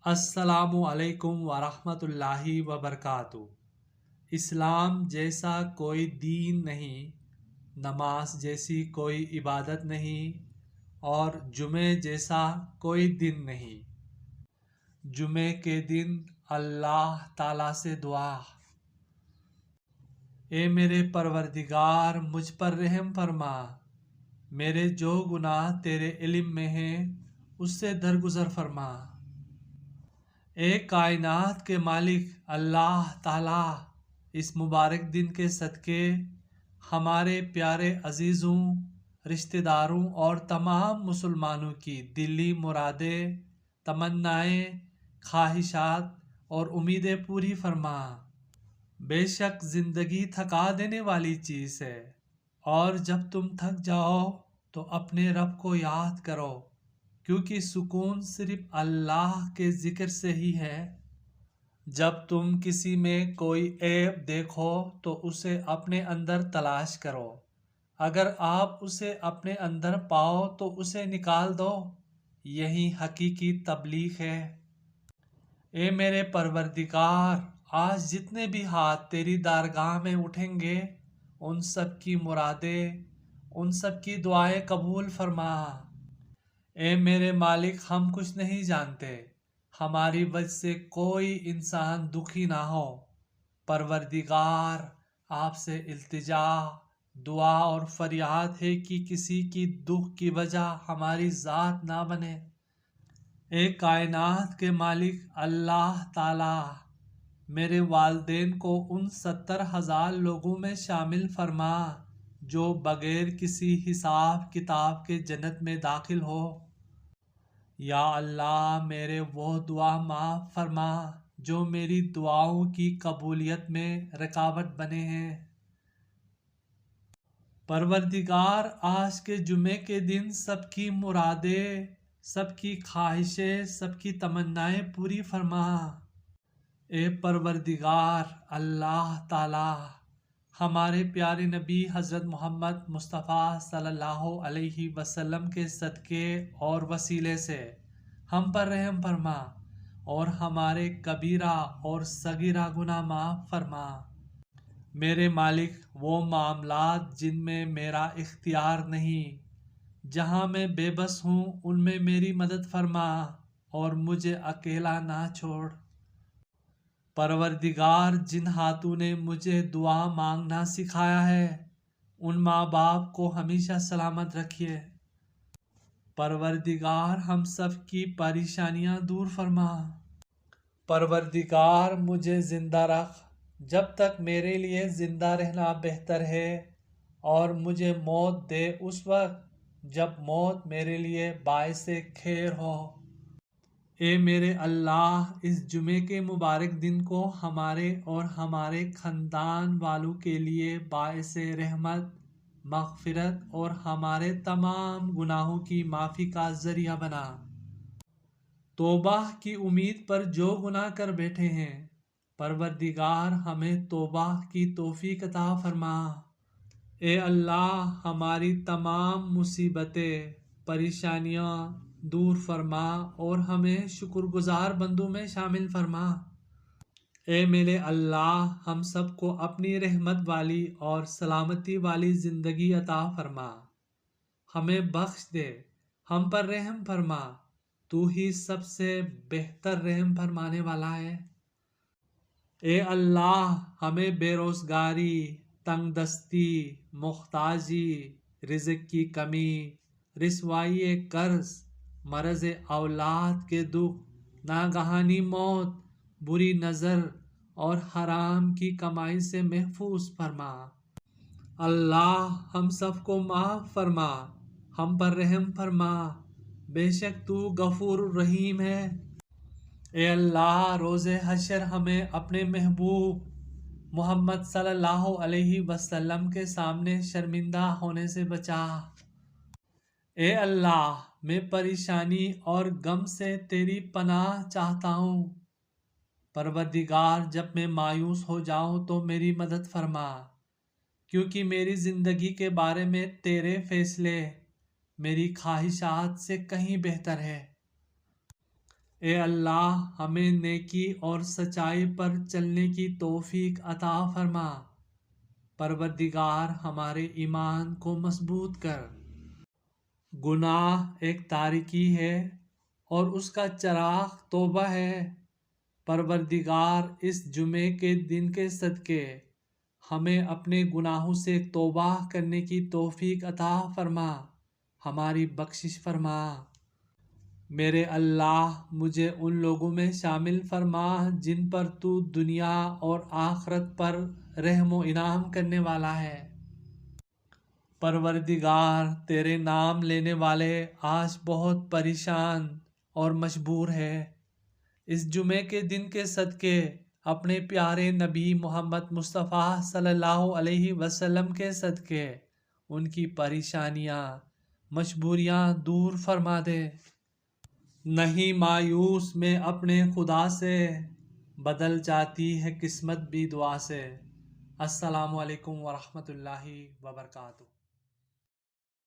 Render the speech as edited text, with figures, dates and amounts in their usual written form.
السلام علیکم ورحمۃ اللہ وبرکاتہ۔ اسلام جیسا کوئی دین نہیں، نماز جیسی کوئی عبادت نہیں، اور جمعے جیسا کوئی دن نہیں۔ جمعے کے دن اللہ تعالیٰ سے دعا: اے میرے پروردگار، مجھ پر رحم فرما، میرے جو گناہ تیرے علم میں ہیں اس سے درگزر فرما۔ اے کائنات کے مالک اللہ تعالیٰ، اس مبارک دن کے صدقے ہمارے پیارے عزیزوں، رشتہ داروں اور تمام مسلمانوں کی دلی مرادیں، تمنائیں، خواہشات اور امیدیں پوری فرما۔ بے شک زندگی تھکا دینے والی چیز ہے، اور جب تم تھک جاؤ تو اپنے رب کو یاد کرو، کیونکہ سکون صرف اللہ کے ذکر سے ہی ہے۔ جب تم کسی میں کوئی عیب دیکھو تو اسے اپنے اندر تلاش کرو، اگر آپ اسے اپنے اندر پاؤ تو اسے نکال دو، یہی حقیقی تبلیغ ہے۔ اے میرے پروردگار، آج جتنے بھی ہاتھ تیری دارگاہ میں اٹھیں گے ان سب کی مرادیں، ان سب کی دعائیں قبول فرما۔ اے میرے مالک، ہم کچھ نہیں جانتے، ہماری وجہ سے کوئی انسان دکھی نہ ہو۔ پروردگار، آپ سے التجا، دعا اور فریاد ہے کہ کسی کی دکھ کی وجہ ہماری ذات نہ بنے۔ اے کائنات کے مالک اللہ تعالی، میرے والدین کو ان 70,000 لوگوں میں شامل فرما جو بغیر کسی حساب کتاب کے جنت میں داخل ہو۔ یا اللہ، میرے وہ دعا معاف فرما جو میری دعاؤں کی قبولیت میں رکاوٹ بنے ہیں۔ پروردگار، آج کے جمعے کے دن سب کی مرادیں، سب کی خواہشیں، سب کی تمنائیں پوری فرما۔ اے پروردگار اللہ تعالی، ہمارے پیارے نبی حضرت محمد مصطفیٰ صلی اللہ علیہ وسلم کے صدقے اور وسیلے سے ہم پر رحم فرما اور ہمارے کبیرہ اور صغیرہ گناہ معاف فرما۔ میرے مالک، وہ معاملات جن میں میرا اختیار نہیں، جہاں میں بے بس ہوں، ان میں میری مدد فرما اور مجھے اکیلا نہ چھوڑ۔ پروردگار، جن ہاتھوں نے مجھے دعا مانگنا سکھایا ہے ان ماں باپ کو ہمیشہ سلامت رکھیے۔ پروردگار، ہم سب کی پریشانیاں دور فرما۔ پروردگار، مجھے زندہ رکھ جب تک میرے لیے زندہ رہنا بہتر ہے، اور مجھے موت دے اس وقت جب موت میرے لیے باعث خیر ہو۔ اے میرے اللہ، اس جمعے کے مبارک دن کو ہمارے اور ہمارے خاندان والوں کے لیے باعث رحمت، مغفرت اور ہمارے تمام گناہوں کی معافی کا ذریعہ بنا۔ توبہ کی امید پر جو گناہ کر بیٹھے ہیں، پروردگار ہمیں توبہ کی توفیق عطا فرما۔ اے اللہ، ہماری تمام مصیبتیں، پریشانیاں دور فرما اور ہمیں شکر گزار بندوں میں شامل فرما۔ اے میرے اللہ، ہم سب کو اپنی رحمت والی اور سلامتی والی زندگی عطا فرما، ہمیں بخش دے، ہم پر رحم فرما، تو ہی سب سے بہتر رحم فرمانے والا ہے۔ اے اللہ، ہمیں بے روزگاری، تنگ دستی، محتاجی، رزق کی کمی، رسوائی قرض، مرض اولاد کے دکھ، ناگہانی موت، بری نظر اور حرام کی کمائی سے محفوظ فرما۔ اللہ، ہم سب کو معاف فرما، ہم پر رحم فرما، بے شک تو غفور الرحیم ہے۔ اے اللہ، روز حشر ہمیں اپنے محبوب محمد صلی اللہ علیہ وسلم کے سامنے شرمندہ ہونے سے بچا۔ اے اللہ، میں پریشانی اور غم سے تیری پناہ چاہتا ہوں۔ پروردگار، جب میں مایوس ہو جاؤں تو میری مدد فرما، کیونکہ میری زندگی کے بارے میں تیرے فیصلے میری خواہشات سے کہیں بہتر ہے۔ اے اللہ ہمیں نیکی اور سچائی پر چلنے کی توفیق عطا فرما۔ پروردگار ہمارے ایمان کو مضبوط کر۔ گناہ ایک تاریکی ہے اور اس کا چراغ توبہ ہے۔ پروردگار اس جمعے کے دن کے صدقے ہمیں اپنے گناہوں سے توبہ کرنے کی توفیق عطا فرما، ہماری بخشش فرما۔ میرے اللہ مجھے ان لوگوں میں شامل فرما جن پر تو دنیا اور آخرت پر رحم و انعام کرنے والا ہے۔ پروردگار تیرے نام لینے والے آج بہت پریشان اور مجبور ہے۔ اس جمعے کے دن کے صدقے اپنے پیارے نبی محمد مصطفیٰ صلی اللہ علیہ وسلم کے صدقے ان کی پریشانیاں مجبوریاں دور فرما دے۔ نہیں مایوس میں اپنے خدا سے، بدل جاتی ہے قسمت بھی دعا سے۔ السلام علیکم ورحمۃ اللہ وبرکاتہ۔